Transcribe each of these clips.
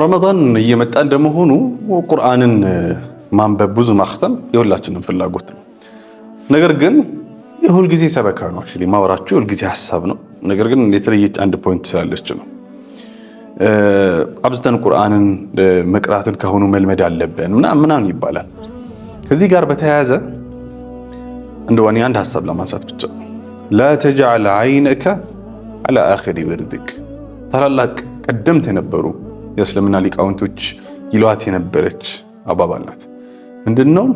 ረመዳን እየመጣ እንደመሆኑ ቁርአንን ማንበብ ብዙ ማختም የሁላችንም ፍላጎት ነው። ነገር ግን የሁል ጊዜ ሰበካ ነው ማወራችሁ የሁል ጊዜ ሐሳብ ነው። ነገር ግን የተለየች አንድ ፖይንት ስላለች ነው። አብዝተን ቁርአንን መቅራትን ከሆኑ መልመድ አለብን ምናምን ይባላል። ከዚህ ጋር በተያያዘ እንደው አንድ ሐሳብ ለማንሳት ብቻ لا تجعل عينك على آخر وردك ታላላቅ ቀደምት የነበሩ የእስልምና ሊቃውንቶች ይሏት የነበረች አባባል ናት። ምንድነው?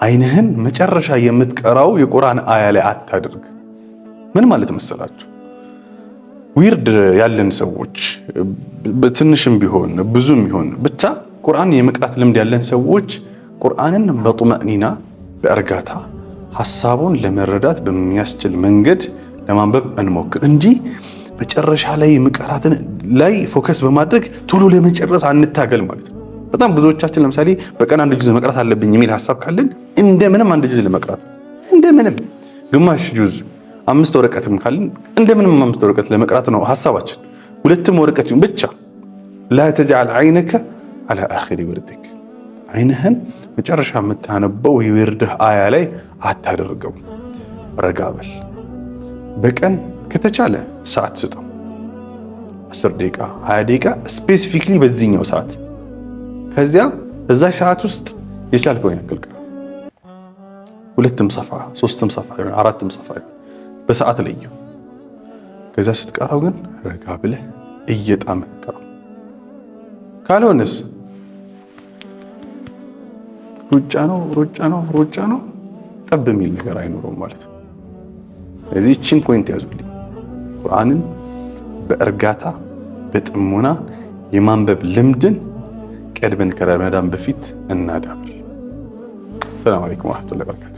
አይንህን መጨረሻ የምትቀራው የቁርአን አያ ላይ አታድርግ። ምን ማለት መሰላችሁ? ዊርድ ያለን ሰዎች በትንሽም ቢሆን ብዙም ቢሆን ብቻ ቁርአን የመቅራት ልምድ ያለን ሰዎች ቁርአንን በጡመእኒና በእርጋታ ሐሳቡን ለመረዳት በሚያስችል መንገድ ለማንበብ እንሞክር እንጂ መጨረሻ ላይ መቅራትን ላይ ፎከስ በማድረግ ቶሎ ለመጨረስ አንታገል ማለት ነው። በጣም ብዙዎቻችን ለምሳሌ በቀን አንድ ጁዝ መቅራት አለብኝ የሚል ሐሳብ ካለን እንደምንም አንድ ጁዝ ለመቅራት እንደምንም ግማሽ ጁዝ 5 ወረቀትም ካለን እንደምንም 5 ወረቀት ለመቅራት ነው ሐሳባችን። 2 ወረቀት ብቻ لا تجعل عينك على آخر وردك አይንህን መጨረሻ የምታነበው የወርድህ አያ ላይ አታደርገው። ረጋ በል። በቀን ከተቻለ ሰዓት ስጠው 10 ደቂቃ 20 ደቂቃ ስፔሲፊክሊ በዚህኛው ሰዓት። ከዚያ በዛ ሰዓት ውስጥ የቻልከውን ያክል ቀራ። 2 ሰፋ 3 ሰፋ 4 ሰፋ በሰዓት ላይ ነው። ከዛ ስትቀራው ግን ረጋ ብለህ እየጣመህ ቀራው። ካልሆነስ ሩጫ ነው ጠብ የሚል ነገር አይኖርም ማለት ነው። ስለዚህ እቺን ፖይንት ያዙልኝ። ቁርአንን በእርጋታ በጥሞና የማንበብ ልምድን ቀድመን ከረመዳን በፊት እናዳብር። ሰላም አለይኩም ወራህመቱላሂ ወበረካቱ።